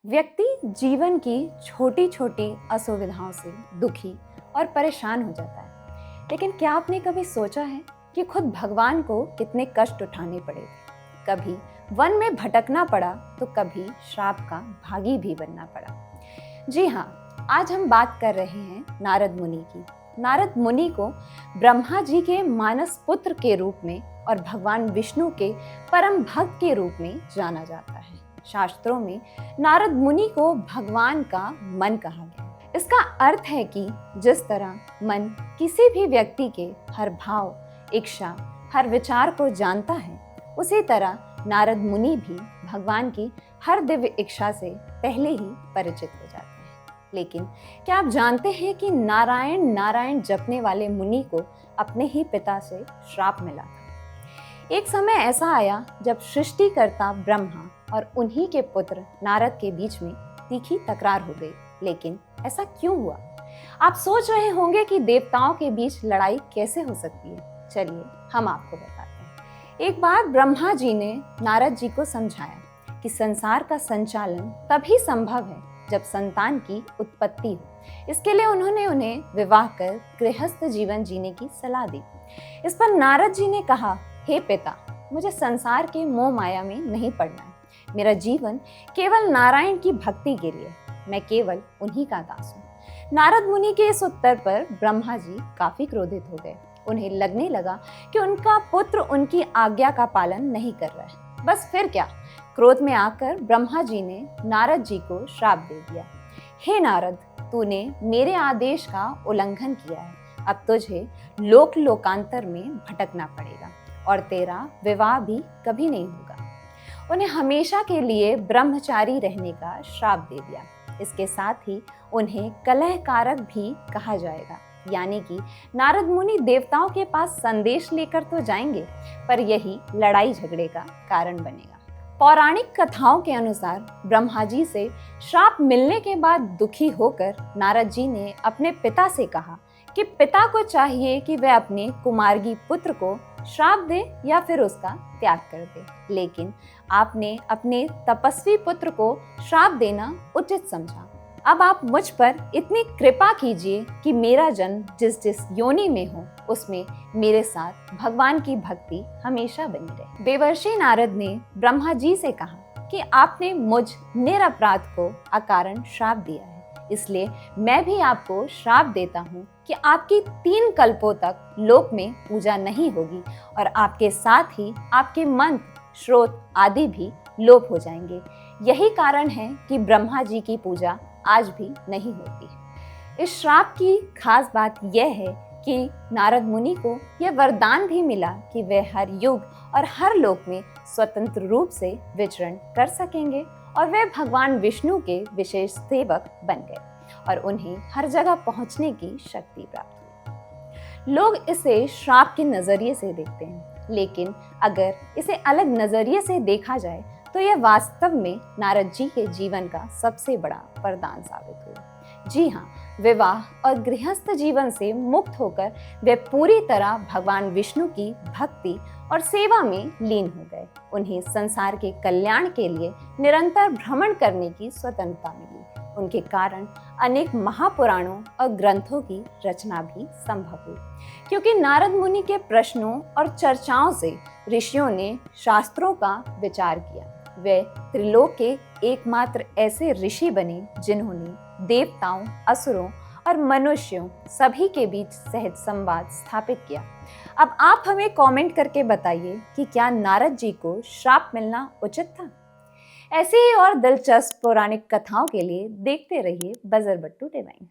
व्यक्ति जीवन की छोटी छोटी असुविधाओं से दुखी और परेशान हो जाता है। लेकिन क्या आपने कभी सोचा है कि खुद भगवान को कितने कष्ट उठाने पड़े थे? कभी वन में भटकना पड़ा तो कभी श्राप का भागी भी बनना पड़ा। जी हाँ, आज हम बात कर रहे हैं नारद मुनि की। नारद मुनि को ब्रह्मा जी के मानस पुत्र के रूप में और भगवान विष्णु के परम भक्त के रूप में जाना जाता है। शास्त्रों में नारद मुनि को भगवान का मन कहा गया। इसका अर्थ है कि जिस तरह मन किसी भी व्यक्ति के हर भाव, इच्छा, हर विचार को जानता है, उसी तरह नारद मुनि भी भगवान की हर दिव्य इच्छा से पहले ही परिचित हो जाते हैं। लेकिन क्या आप जानते हैं कि नारायण नारायण जपने वाले मुनि को अपने ही पिता से श्राप मिला था। एक समय ऐसा आया जब सृष्टिकर्ता ब्रह्मा और उन्हीं के पुत्र नारद के बीच में तीखी तकरार हो गई। लेकिन ऐसा क्यों हुआ? आप सोच रहे होंगे कि देवताओं के बीच लड़ाई कैसे हो सकती है। चलिए हम आपको बताते हैं। एक बार ब्रह्मा जी ने नारद जी को समझाया कि संसार का संचालन तभी संभव है जब संतान की उत्पत्ति हो। इसके लिए उन्होंने उन्हें विवाह कर गृहस्थ जीवन जीने की सलाह दी। इस पर नारद जी ने कहा, हे पिता, मुझे संसार के मोह माया में नहीं पड़ना है। मेरा जीवन केवल नारायण की भक्ति के लिए, मैं केवल उन्हीं का दास हूँ। नारद मुनि के इस उत्तर पर ब्रह्मा जी काफी क्रोधित हो गए। उन्हें लगने लगा कि उनका पुत्र उनकी आज्ञा का पालन नहीं कर रहा है। बस फिर क्या, क्रोध में आकर ब्रह्मा जी ने नारद जी को श्राप दे दिया। हे नारद, तूने मेरे आदेश का उल्लंघन किया है। अब तुझे लोक लोकांतर में भटकना पड़ेगा और तेरा विवाह भी कभी नहीं होगा। उन्हें हमेशा के लिए ब्रह्मचारी रहने का श्राप दे दिया। इसके साथ ही उन्हें कलहकारक भी कहा जाएगा, यानी कि नारद मुनि देवताओं के पास संदेश लेकर तो जाएंगे, पर यही लड़ाई झगड़े का कारण बनेगा। पौराणिक कथाओं के अनुसार ब्रह्मा जी से श्राप मिलने के बाद दुखी होकर नारद जी ने अपने पिता से कहा कि पिता को चाहिए कि वह अपने कुमार्गी पुत्र को श्राप दे या फिर उसका त्याग कर दे। लेकिन आपने अपने तपस्वी पुत्र को श्राप देना उचित समझा। अब आप मुझ पर इतनी कृपा कीजिए कि मेरा जन्म जिस जिस योनि में हो उसमें मेरे साथ भगवान की भक्ति हमेशा बनी रहे। देवर्षि नारद ने ब्रह्मा जी से कहा कि आपने मुझ निरपराध को अकारण श्राप दिया है, इसलिए मैं भी आपको श्राप देता हूँ कि आपकी 3 कल्पों तक लोक में पूजा नहीं होगी और आपके साथ ही आपके मंत्र, श्रोत आदि भी लोप हो जाएंगे। यही कारण है कि ब्रह्मा जी की पूजा आज भी नहीं होती। इस श्राप की खास बात यह है कि नारद मुनि को यह वरदान भी मिला कि वे हर युग और हर लोक में स्वतंत्र रूप से विचरण कर सकेंगे और वे भगवान विष्णु के विशेष सेवक बन गए और उन्हें हर जगह पहुंचने की शक्ति प्राप्त हुई। लोग इसे श्राप के नजरिए से देखते हैं, लेकिन अगर इसे अलग नजरिए से देखा जाए तो यह वास्तव में नारद जी के जीवन का सबसे बड़ा वरदान साबित हुआ। जी हाँ, विवाह और गृहस्थ जीवन से मुक्त होकर वे पूरी तरह भगवान विष्णु की भक्ति और सेवा में लीन हो गए। उन्हें संसार के कल्याण के लिए निरंतर भ्रमण करने की स्वतंत्रता मिली। उनके कारण अनेक महापुराणों और ग्रंथों की रचना भी संभव हुई, क्योंकि नारद मुनि के प्रश्नों और चर्चाओं से ऋषियों ने शास्त्रों का विचार किया। वे त्रिलोक के एकमात्र ऐसे ऋषि बने जिन्होंने देवताओं, असुरों और मनुष्यों सभी के बीच सहज संवाद स्थापित किया। अब आप हमें कमेंट करके बताइए कि क्या नारद जी को श्राप मिलना उचित था? ऐसे ही और दिलचस्प पौराणिक कथाओं के लिए देखते रहिए बजरबट्टू डिवाइन।